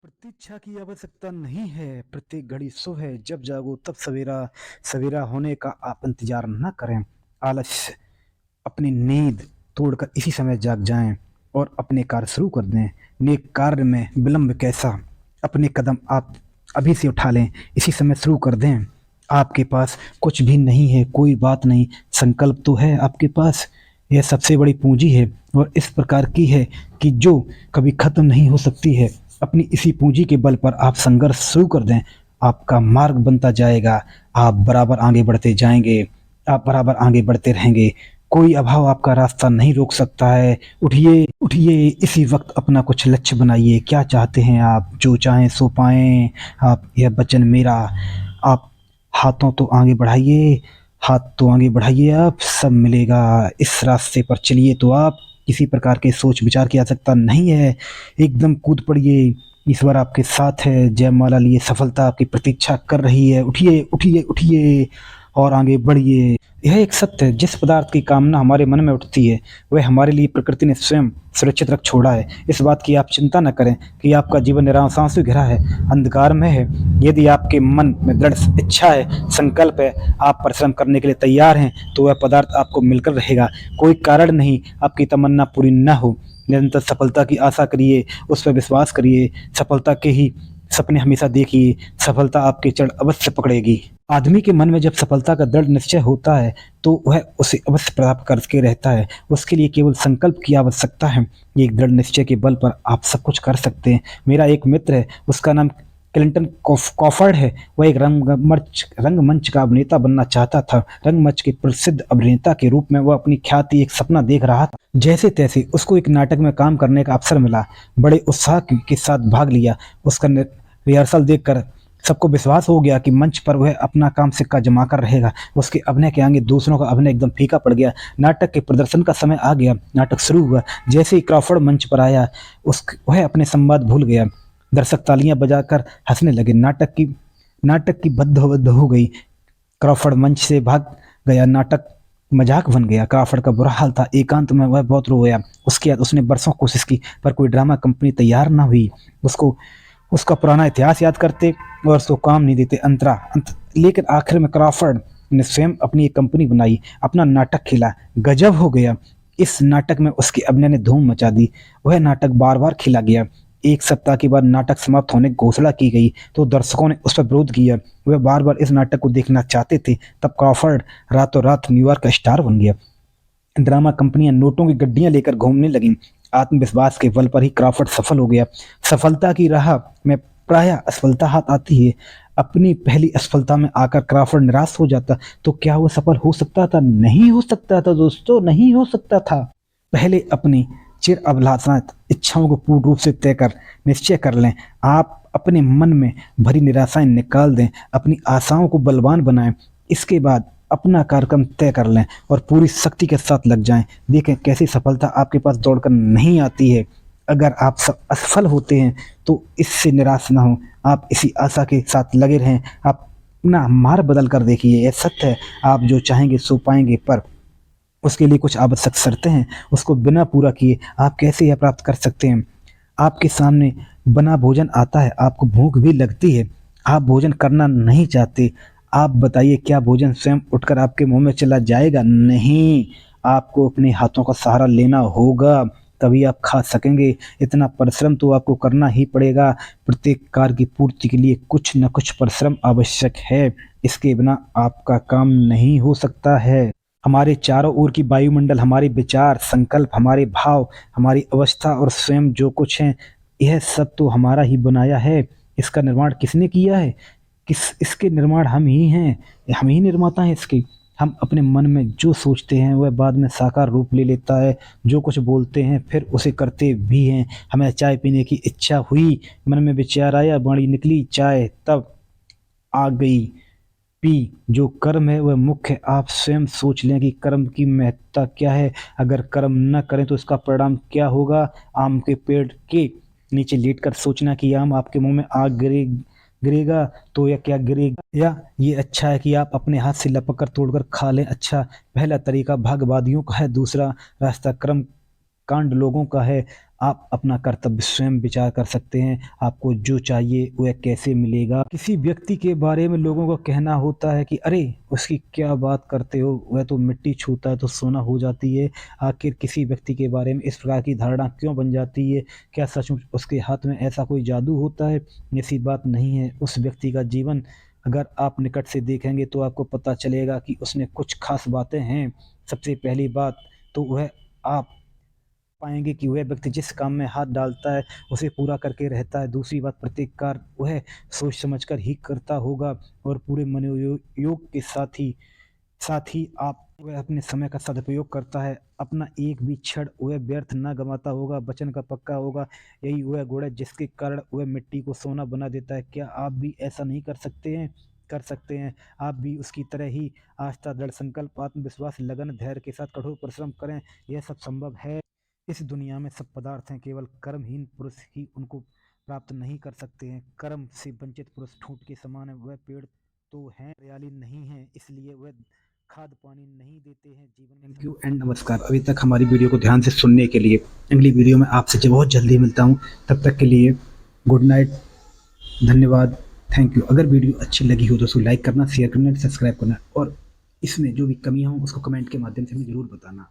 प्रतीक्षा की आवश्यकता नहीं है, प्रत्येक घड़ी सो है, जब जागो तब सवेरा। सवेरा होने का आप इंतजार न करें। आलस्य अपनी नींद तोड़कर इसी समय जाग जाएं और अपने कार्य शुरू कर दें। नेक कार्य में विलंब कैसा, अपने कदम आप अभी से उठा लें, इसी समय शुरू कर दें। आपके पास कुछ भी नहीं है, कोई बात नहीं, संकल्प तो है आपके पास। यह सबसे बड़ी पूंजी है और इस प्रकार की है कि जो कभी खत्म नहीं हो सकती है। अपनी इसी पूंजी के बल पर आप संघर्ष शुरू कर दें, आपका मार्ग बनता जाएगा। आप बराबर आगे बढ़ते जाएंगे, आप बराबर आगे बढ़ते रहेंगे। कोई अभाव आपका रास्ता नहीं रोक सकता है। उठिए उठिए, इसी वक्त अपना कुछ लक्ष्य बनाइए। क्या चाहते हैं आप? जो चाहें सो पाएं आप, यह वचन मेरा। आप हाथों तो आगे बढ़ाइए, हाथ तो आगे बढ़ाइए, आप सब मिलेगा। इस रास्ते पर चलिए तो आप, किसी प्रकार के सोच विचार की आवश्यकता नहीं है। एकदम कूद पड़िए, ईश्वर आपके साथ है। जयमाला लिए सफलता आपकी प्रतीक्षा कर रही है। उठिए उठिए उठिए और आगे बढ़िए। यह एक सत्य है, जिस पदार्थ की कामना हमारे मन में उठती है वह हमारे लिए प्रकृति ने स्वयं सुरक्षित रख छोड़ा है। इस बात की आप चिंता न करें कि आपका जीवन निराशाओं से घिरा है, अंधकार में है। यदि आपके मन में दृढ़ इच्छा है, संकल्प है, आप परिश्रम करने के लिए तैयार हैं, तो वह पदार्थ आपको मिलकर रहेगा। कोई कारण नहीं आपकी तमन्ना पूरी न हो। निरंतर सफलता की आशा करिए, उस पर विश्वास करिए, सफलता के ही सपने हमेशा देखिए। सफलता आपके चरण अवश्य पकड़ेगी। आदमी के मन में जब सफलता का दृढ़ निश्चय होता है तो वह उसे अवश्य प्राप्त करके रहता है। उसके लिए केवल संकल्प की आवश्यकता है। एक दृढ़ निश्चय के बल पर आप सब कुछ कर सकते हैं। मेरा एक मित्र है, उसका नाम क्लिंटन कॉफर्ड है। वह एक रंगमंच का अभिनेता बनना चाहता था। रंगमंच के प्रसिद्ध अभिनेता के रूप में वह अपनी ख्याति एक सपना देख रहा था। जैसे तैसे उसको एक नाटक में काम करने का अवसर मिला। बड़े उत्साह के साथ भाग लिया। उसका रिहर्सल देखकर सबको विश्वास हो गया कि मंच पर वह अपना काम सिक्का जमा कर रहेगा। उसके अभिनय के आगे दूसरों का अभिनय एकदम फीका पड़ गया। नाटक के प्रदर्शन का समय आ गया। नाटक शुरू हुआ। जैसे ही क्रॉफर्ड मंच पर आया, वह अपने संवाद भूल गया। दर्शक तालियां बजाकर हंसने लगे। नाटक की बद्ध हो गई। क्रॉफर्ड मंच से भाग गया। नाटक मजाक बन गया। क्रॉफर्ड का बुरा हाल था। एकांत में वह बहुत रोया। उसके बाद उसने बरसों कोशिश की, पर कोई ड्रामा कंपनी तैयार ना हुई उसको उसका पुराना इतिहास याद करते और उसको काम नहीं देते। लेकिन आखिर में क्रॉफर्ड ने स्वयं अपनी एक कंपनी बनाई, अपना नाटक खेला। गजब हो गया। इस नाटक में उसके अभिनय ने धूम मचा दी। वह नाटक बार बार खेला गया। एक सप्ताह के बाद नाटक समाप्त होने की घोषणा की गई तो दर्शकों ने उस पर विरोध किया। वह बार बार इस नाटक को देखना चाहते थे। तब क्रॉफर्ड रातों रात न्यूयॉर्क का स्टार बन गया। ड्रामा कंपनियां नोटों की गड्डियां लेकर घूमने लगीं। आत्मविश्वास के बल पर ही क्रॉफर्ड सफल हो गया। सफलता की राह में प्रायः असफलता हाथ आती है। अपनी पहली असफलता में आकर क्रॉफर्ड निराश हो जाता तो क्या वो सफल हो सकता था? नहीं हो सकता था दोस्तों, नहीं हो सकता था। पहले अपनी चिर अभिलाषित इच्छाओं को पूर्ण रूप से तय कर निश्चय कर लें। आप अपने मन में भरी निराशाएं निकाल दें, अपनी आशाओं को बलवान बनाएं। इसके बाद अपना कार्यक्रम तय कर लें और पूरी शक्ति के साथ लग जाएं। देखें कैसी सफलता आपके पास दौड़कर नहीं आती है। अगर आप सब असफल होते हैं तो इससे निराश ना हो, आप इसी आशा के साथ लगे रहें। आप अपना मार्ग बदल कर देखिए। यह सत्य है, आप जो चाहेंगे सो पाएंगे, पर उसके लिए कुछ आवश्यक शर्तें हैं। उसको बिना पूरा किए आप कैसे यह प्राप्त कर सकते हैं? आपके सामने बना भोजन आता है, आपको भूख भी लगती है, आप भोजन करना नहीं चाहते। आप बताइए, क्या भोजन स्वयं उठकर आपके मुंह में चला जाएगा? नहीं, आपको अपने हाथों का सहारा लेना होगा, तभी आप खा सकेंगे। इतना परिश्रम तो आपको करना ही पड़ेगा। प्रत्येक कार्य की पूर्ति के लिए कुछ न कुछ परिश्रम आवश्यक है। इसके बिना आपका काम नहीं हो सकता है। हमारे चारों ओर की वायुमंडल, हमारे विचार, संकल्प, हमारे भाव, हमारी अवस्था और स्वयं जो कुछ है, यह सब तो हमारा ही बनाया है। इसका निर्माण किसने किया है? इसके निर्माण हम ही हैं। हम ही निर्माता हैं इसके। हम अपने मन में जो सोचते हैं वह बाद में साकार रूप ले लेता है। जो कुछ बोलते हैं फिर उसे करते भी हैं। हमें चाय पीने की इच्छा हुई, मन में विचार आया, बाणी निकली चाय, तब आ गई, पी। जो कर्म है वह मुख्य है। आप स्वयं सोच लें कि कर्म की महत्ता क्या है। अगर कर्म न करें तो इसका परिणाम क्या होगा? आम के पेड़ के नीचे लेटकर सोचना कि आम आपके मुंह में गिरेगा तो या क्या गिरेगा, या ये अच्छा है कि आप अपने हाथ से लपक कर तोड़कर खा लें। अच्छा, पहला तरीका भागवादियों का है। दूसरा रास्ता कर्म कांड लोगों का है। आप अपना कर्तव्य स्वयं विचार कर सकते हैं, आपको जो चाहिए वह कैसे मिलेगा। किसी व्यक्ति के बारे में लोगों को कहना होता है कि अरे उसकी क्या बात करते हो, वह तो मिट्टी छूता है तो सोना हो जाती है। आखिर किसी व्यक्ति के बारे में इस प्रकार की धारणा क्यों बन जाती है? क्या सचमुच उसके हाथ में ऐसा कोई जादू होता है? ऐसी बात नहीं है। उस व्यक्ति का जीवन अगर आप निकट से देखेंगे तो आपको पता चलेगा कि उसमें कुछ खास बातें हैं। सबसे पहली बात तो वह आप पाएंगे कि वह व्यक्ति जिस काम में हाथ डालता है उसे पूरा करके रहता है। दूसरी बात, प्रत्येक कार्य वह सोच समझकर ही करता होगा और पूरे मनोयोग के साथ ही आप वह अपने समय का सदुपयोग करता है। अपना एक भी क्षण वह व्यर्थ ना गंवाता होगा, वचन का पक्का होगा। यही वह गुण है जिसके कारण वह मिट्टी को सोना बना देता है। क्या आप भी ऐसा नहीं कर सकते हैं? कर सकते हैं। आप भी उसकी तरह ही आस्था, दृढ़ संकल्प, आत्मविश्वास, लगन, धैर्य के साथ कठोर परिश्रम करें। यह सब संभव है। इस दुनिया में सब पदार्थ हैं, केवल कर्महीन पुरुष ही उनको प्राप्त नहीं कर सकते हैं। कर्म से वंचित पुरुष ठूंठ के समान है। वह पेड़ तो हैं, हरियाली नहीं है, इसलिए वह खाद पानी नहीं देते हैं। जीवन में थैंक यू एंड नमस्कार अभी तक हमारी वीडियो को ध्यान से सुनने के लिए। अगली वीडियो में आपसे बहुत जल्दी मिलता हूँ, तब तक के लिए गुड नाइट, धन्यवाद, थैंक यू। अगर वीडियो अच्छी लगी हो तो उसको लाइक करना, शेयर करना, सब्सक्राइब करना और इसमें जो भी कमियां हो उसको कमेंट के माध्यम से हमें ज़रूर बताना।